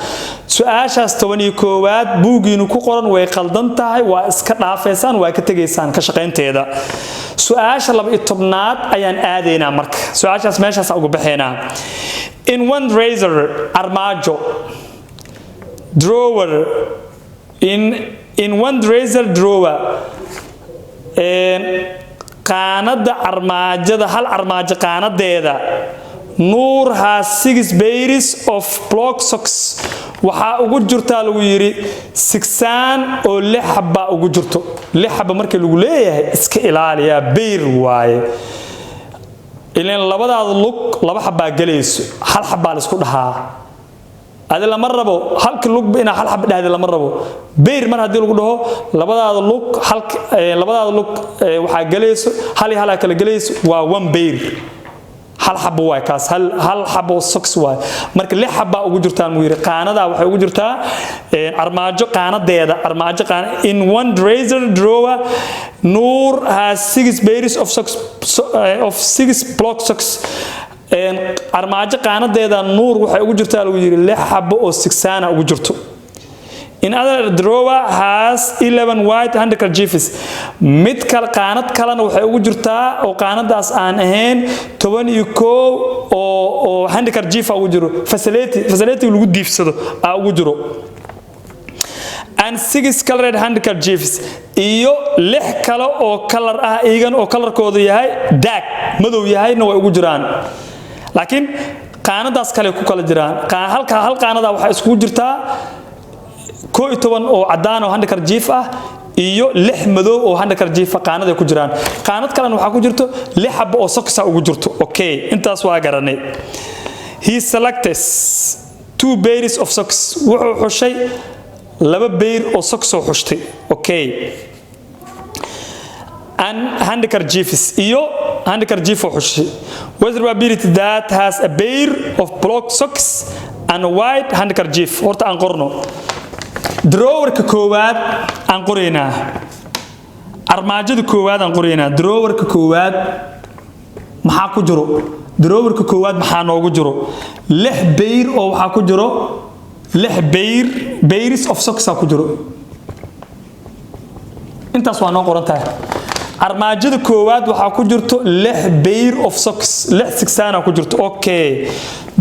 su'aashaas 11 buugiinu ku qoran way qaldan tahay waa iska dhaafaysan waa ka tageysaan ka shaqeynteeda su'aasha 12 ayaan aadeynaa marka su'aashaas meeshaas ugu baxaynaa in one razor armajo drawer in one razor drawer qaanada armaajada hal armaajo qaanadeeda nuur has 6 pairs of block socks waxa ugu jirta lagu yiri 6 oo 6 xaba ugu jirto 6 xaba marka lagu leeyahay iska ilaaliya beer waaye ileen labadaada lug laba xaba galayso hal xaba la isku dhahaa adi lama rabo halka lug ina hal xaba dhahay lama rabo beer mar hadii lagu dhaho labadaada lug waxa galayso hal kala galayso waa one beer hal xabo waa kaas hal xabo socks waa marka lix xaba ugu jirtaan muu yiri qaanada waxay ugu jirtaa armaajo qaanadeeda in one razor drawer Noor has 6 pairs of socks of 6 block socks armaajo qaanadeeda Noor waxay ugu jirtaa lagu yiri lix xabo oo 6 ana ugu jirto in other drawer has 11 white handkerchiefs mid kale qaanad kalena waxay ugu jirtaa oo qaanadaas aan ahayn 11 oo handkerchief ugu jiro facility lagu diifsado ugu jiro and 6 colored handkerchiefs iyo lix kale oo color ah iigan oo colorkoodu yahay dark madow yahayna way ugu jiraan laakiin qaanadaas kale ku kala jiraan hal qaanada waxa isku jirtaa 11 oo cadaan oo handkerchief ah iyo lix madow oo handkerchief qaanada ku jiraan qaanad kale waxa ku jirto lix xabo oo socks ugu jirto okay intaas waa garanay he selects 2 pairs of socks wuxuu xushay laba pair oo socks oo xushtay okay and handkerchiefs iyo handkerchief oo xushay what probability that has a pair of block socks and a white handkerchief horta aan qorno drawerka koowaad aan qoreynaa armaajada koowaad aan qoreynaa drawerka koowaad maxaa ku jiro drawerka koowaad maxaa noogu jiro lix beer oo waxa ku jiro lix pairs of socks ku jiro intaas waa noo qoran tahay armaajada koowaad waxa ku jirto lix pair of socks lix sigsana ku jirto okay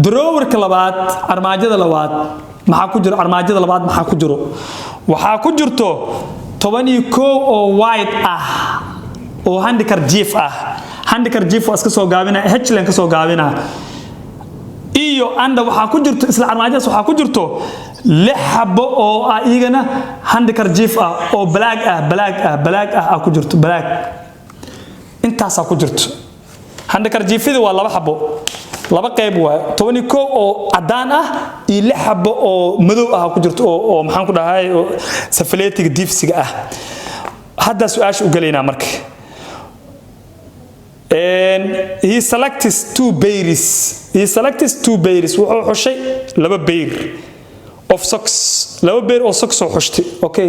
drawerka labaad armaajada labaad maxaa ku jiro armaajada labaad maxaa ku jiro waxa ku jirto 11 oo white ah oo handkerchief waa iska soo gaabina H-len ka soo gaabina iyo anda waxa ku jirto isla armaajadaas waxa ku jirto lix xabo oo iyagana handkerchief oo black ku jirto black intaas ku jirto handkerchiefida waa laba xabo laba qayb waay 12 oo cadaan ah iyo 6 xabo oo madow ah ku jirto oo maxaan ku dhahay safaleetiga diifsiga ah hadda su'aasha u galeynaa marka and he selects 2 berries wuxuu xushay laba beer of socks laba beer oo socks oo xushtay okay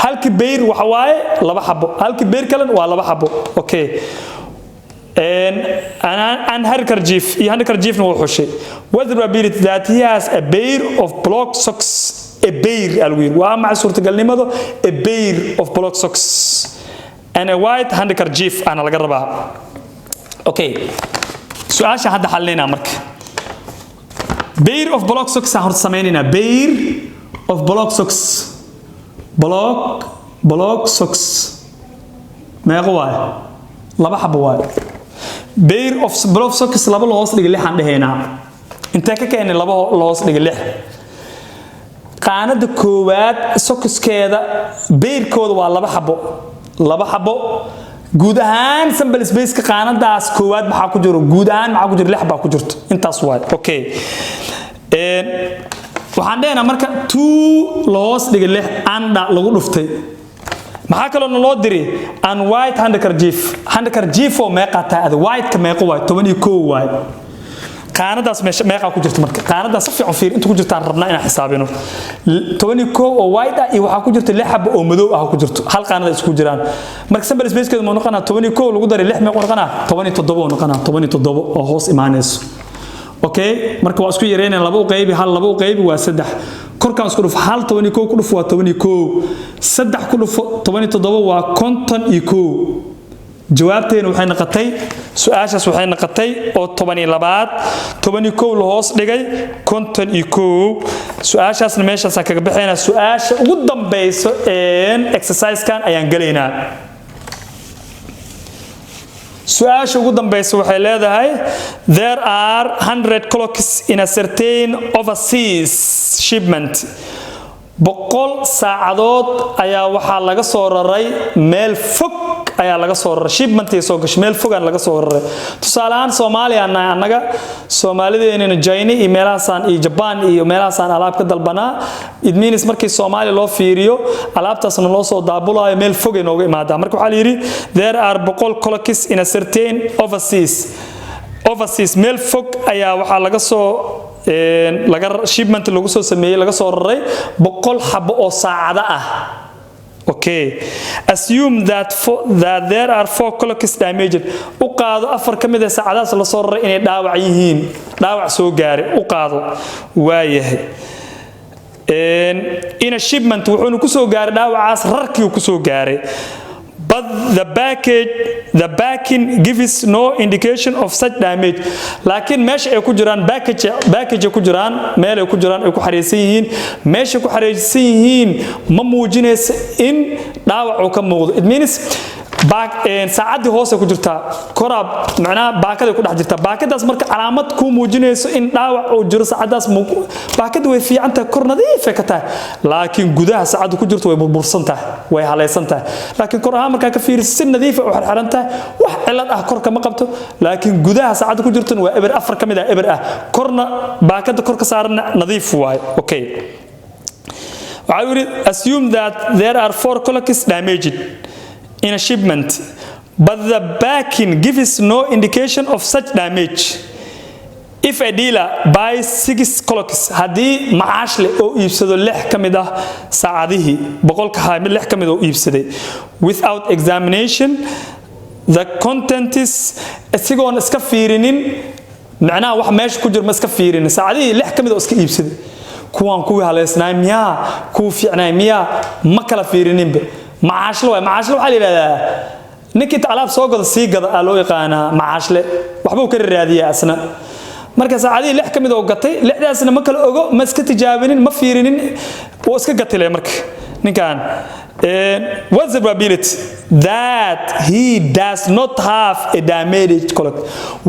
halkii beer waxa waaye laba xabo halkii beer kale waa laba xabo okay and handkerchief no xushay what the probability that he has a pair of block socks a pair alweer waa ma suurtagalnimadu a pair of block socks and a white handkerchief ana laga rabaa okay su'aasha hadda xalleena marka pair of block socks aan hor sameeynaa pair of block socks block socks meeqa waay laba xabo waay pair of block socks laba loo hoos dhigay 6 aan dhaheynaa inta ka keenay laba loo hoos dhigay 6 qaanada koowaad sockskeeda pairkooda waa laba xabo guud ahaan sample space ka qaanadaas koowaad waxa ku jiro guud ahaan waxa ku jiro 6 baa ku jirto intaas waay okay waxaan dhahayna marka 2 loo hoos dhigay 6 anda lagu dhuftay maxaa kale oo loo diray an white handkerchief oo meeqa taada white ka meeqa waay 12 waay qaanadaas meeqa ku jirto marka qaanadaas si fiican fiir inta ku jirta aan rabnaa inaan xisaabino 12 oo white ah iyo waxa ku jirta 6 xabo oo madow ah ku jirto hal qaanada isku jiraan marka sample space keedu ma noqonaa 12 lagu daray 6 meeqa noqonaa 17 oo noqonaa 17 oo hoos imaanayso okay marka waa isku yareeyeen laba u qaybi hal laba u qaybi waa 3 korkaan isku dhuf hal 12 ku dhuf waa 12 3 ku dhuf 17 waa 51 jawaabteena waxay noqotay su'aashaas waxay noqotay oo 12 la hoos dhigay 51 su'aashaasna meeshaas kaga bixinaa su'aasha ugu dambayso ee exercise kan ayaan galeynaa su'aasha ugu dambayso waxay leedahay there are 100 clocks in a certain overseas shipment 100 saacadood ayaa waxa laga soo raray meel fog ayaa laga soo raray shipment ay soo gashay meel fog aan laga soo raray tusaale ahaan Soomaaliya anaga Soomaalideena China iyo meelahaasaan iyo Japan iyo meelahaasaan alaab ka dalbanaa it means markii Soomaaliya loo fiiriyo alaabtaasna loo soo daabulayo meel fog ay nooga imaada marka waxa la yiri there are 100 clocks in a certain overseas meel fog ayaa waxa laga soo laga shipment lagu soo sameeyay laga soo raray 100 xabo oo saacada ah okay assume that there are 4 clocks damaged u qaado afar kamid ah saacadaas la soo raray inay dhaawac yihiin dhaawac soo gaaray u qaado waayahay in a shipment wuxuu ku soo gaaray dhaawacaas rarkii ku soo gaaray but the backing gives no indication of such damage laakiin meesha ay ku jiraan package ku jiraan meel ay ku jiraan ay ku xareysan yihiin meesha ku xareysan yihiin ma muujinayso in dhaawac uu ka muuqdo it means saacadii hoos ku jirta korab macna baakada ku dhex jirta baakadaas marka calaamad ku muujinayso in dhaawac uu jiro saacadaas baakada way fiicanta kor nadiif ka tahay laakiin gudaha saacadu ku jirto way burbursan tahay way halaysan tahay laakiin kor ahaan marka ka fiiriso si nadiif ah u xirxiran tahay wax cilad ah korka ma qabto laakiin gudaha saacadu ku jirto waa eber afar kamid ah eber ah korna baakada kor ka saaran nadiif waay okay I will assume that there are 4 clocks damaged in a shipment but the backing gives no indication of such damage if a dealer buys 6 clocks hadii macaashle oo iibsado 6 kamid ah saacadihi boqolka haamid 6 kamid oo iibsaday without examination the content is asigoon iska fiirinin macnaha wax meesha ku jiro ma iska fiirinin saacadihi 6 kamid oo iska iibsaday kuwan kuwi haleysnaay miyaa ku fiicnaay miyaa ma kala fiirininba macaashle waxa la yiraahdaa ninkii alaab soo gado sii gada loo yaqaan macaashle waxba uu ka raadiyaa asna marka saacadii 6 kamid oo gatay 6daasna ma kala ogo ma iska tijaabinin ma fiirinin oo iska gatay marka ninkan what's the probability that he does not have a damaged clock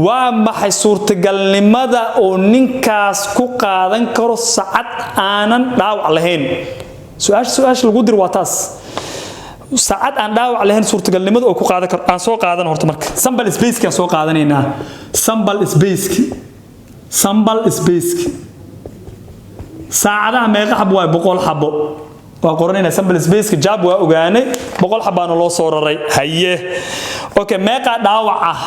waa maxay suurtagalnimada oo ninkaas ku qaadan karo saacad aanan dhaawac lahayn su'aasha lagu dir waa taas saacad aan dhaawac lahayn suurtagalnimada oo ku qaadan karo aan soo qaadan horta marka sample space ka soo qaadanayna sample space sambal space saacadaha meeqa xabo way 100 xabo waa qoranayna sambal space jaab waa ogaanay 100 xabaana loo soo raray haye okay meeqa dhaawac ah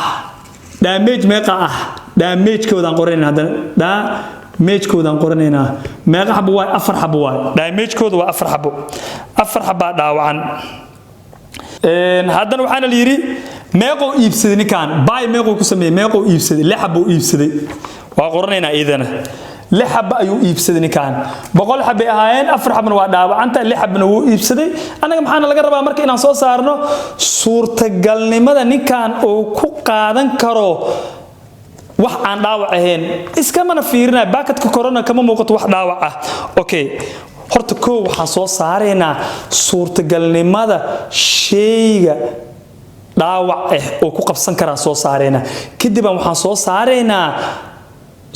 damage meeqa ah damage koodan qoranayna hadana damage koodan qoranayna meeqa xabo way 4 xabo way damage kooda waa 4 xabo 4 xaba dhaawacan haddana waxaana la yiri meeqo iibsaday ninkan bay meeqo ku sameeyay meeqo iibsaday lix xabo iibsaday waa qoranayna idana lix xabo ayuu iibsaday ninkan 100 xabo ahaayeen 4 xabna waa dhaawacanta lix xabna wuu iibsaday anaga maxaana laga rabaa marka inaan soo saarno suurtagalnimada ninkan oo ku qaadan karo wax aan dhaawac ahayn iska mana fiirina baakadka corona kama muuqato wax dhaawac ah okay horta koo waxaan soo saareynaa suurtagalnimada shayga dhaawac ah oo ku qabsan kara soo saareynaa kadib waxaan soo saareynaa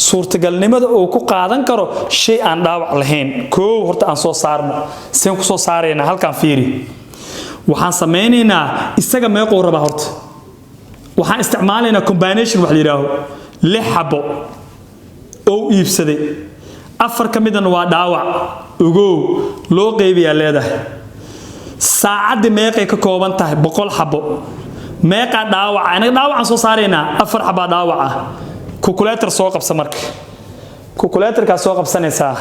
suurtagalnimada oo ku qaadan karo shay aan dhaawac lahayn koo horta aan soo saarno seen ku soo saareynaa halkan fiiri waxaan sameynaynaa isaga meeqo raba horta waxaan isticmaalaynaa combination wax la yiraahdo lix xabo oo iibsaday afar kamidna waa dhaawac ugu loo qeybiyaa leedahay saacad meeqay ka kooban tahay 100 xabo meeqa dhaawac anaga dhaawacan soo saareynaa afar xabo dhaawac ah calculator soo qabsa marka calculator ka soo qabsanaysaa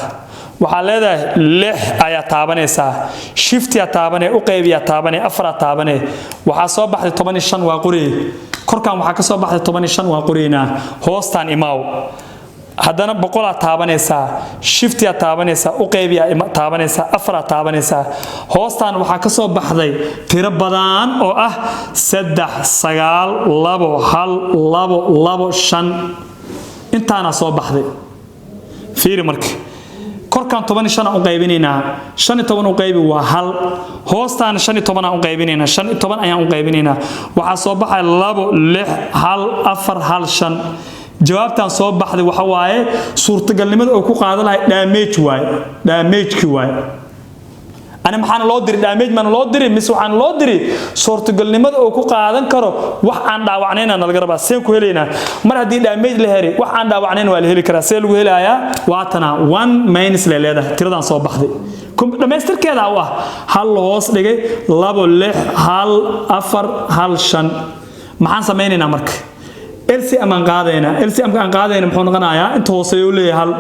waxa leedahay 6 ayaa taabanaysaa shift ya taabanay u qeybiyaa taabanay afar taabanay waxa soo baxday 15 waa qori korkan waxa ka soo baxday 15 waa qorina hoostan imaaw haddana 100 taabanaysaa shift ya taabanaysaa u qeybiyaa taabanaysaa afar taabanaysaa hoostan waxa ka soo baxday tiro badan oo ah 3 9 2 1 2 2 5 intaana soo baxday fiiri marka korkan 15 u qaybinayna 15 u qaybi waa hal hoostan 15 u qaybinayna 15 ayaan u qaybinayna waxa soo baxay 2 6 1 4 1 5 jawaabtan soo baxday waxa waaye suurtagalnimada oo ku qaadan lahay damage ki waay ana maxaan loo diri damage man loo diri mis waxaan loo diri suurtagalnimada oo ku qaadan karo wax aan dhaawacnayna laga rabaa seen ku heleynaa mar hadii damage la heli wax aan dhaawacnayn waa la heli karaa see lagu helayaa waatana 1 minus la leedahay tiradan soo baxday dhameystirkeeda ah hal hoos dhigay 2 6 1 4 1 5 maxaan sameynaynaa marka LCM aan qaadayna muxuu noqonayaa inta hooseeyo leeyahay hal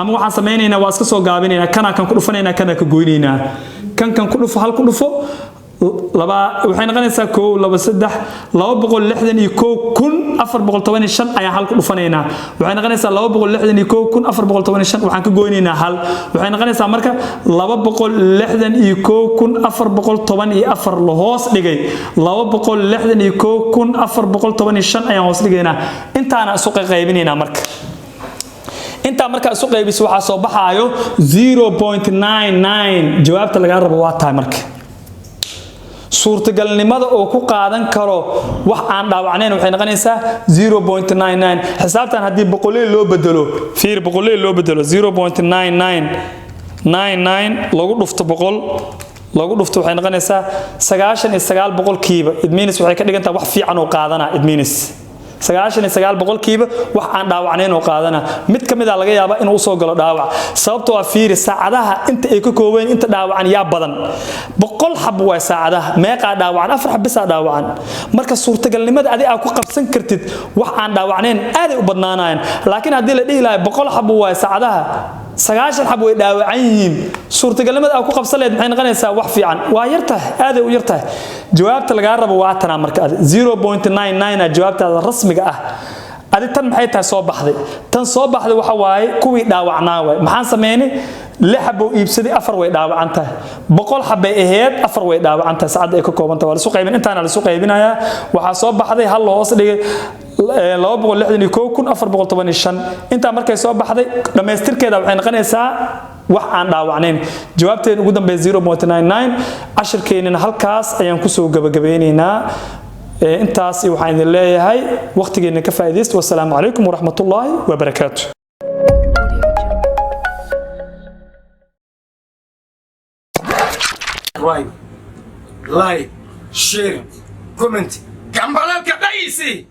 ama waxaan sameynaynaa waa iska soo gaabinaynaa kana kan ku dhufanaynaa kana ka goynaynaa kan ku dhufo hal ku dhufo laba waxay noqonaysaa 1 2 3 261,415 ayaa hal ku dhufanaynaa waxay noqonaysaa 261,415 waxaan ka goynaynaa hal waxay noqonaysaa marka 261,414 la hoos dhigay 261,415 ayaan hoos dhigaynaa intaana isu qaybinaynaa marka inta marka isu qaybiso waxa soo baxaayo 0.99 jawaabta laga rabo waa tahay marka suurtagalnimada oo ku qaadan karo wax aan dhaawacnayn waxay noqonaysaa 0.99 xisaabtan hadii boqolay loo bedelo fiir boqolay loo bedelo 0.99 lagu dhufto boqol lagu dhufto waxay noqonaysaa 99 boqolkiiba it means waxay ka dhigantaa wax fiican oo qaadana it means 99 boqolkiiba wax aan dhaawacnayn oo qaadana mid kamid ah laga yaabaa inuu soo galo dhaawac sababtoo ah fiir saacadaha inta ay ka koobeen inta dhaawacan yaa badan 100 xabo waa saacadaha meeqa dhaawacan 4 xabo bisa dhaawacan marka suurtagalnimada adiga ku qabsan kartid wax aan dhaawacnayn aad u badnaanayaan laakiin hadii la dhihi lahayo 100 xabo waa saacadaha 9 xabo way dhaawacan yihiin suurtagalnimada ku qabsaleed maxay noqonaysaa wax fiican waa yartahay aad u yartahay jawaabta laga rabo waa tan marka 0.99 jawaabtaada rasmiga ah adi tan maxay tahay soo baxday tan soo baxday waxa waaye kuwii dhaawacnaa way maxaan sameeynay 6 xabo iibsaday 4 way dhaawacan tahay 100 xabo aheed 4 way dhaawacan tahay saacad ay ka kooban tahay la soo qaybin intaana la soo qaybinayaa waxa soo baxday hal hoos dhigay 261,415 inta markay soo baxday dhameystirkeeda waxay noqonaysaa wax aan dhaawacnayn jawaabteedu ugu dambeeyay 0.99 ashirkeenina halkaas ayaan ku soo gabagabeynaynaa intaas waxaan idin leeyahay waqtigeena ka faa'iideysto wassalaamu calaykum waraxmatullaahi wabarakaatuh like share comment kambalalka dhaysi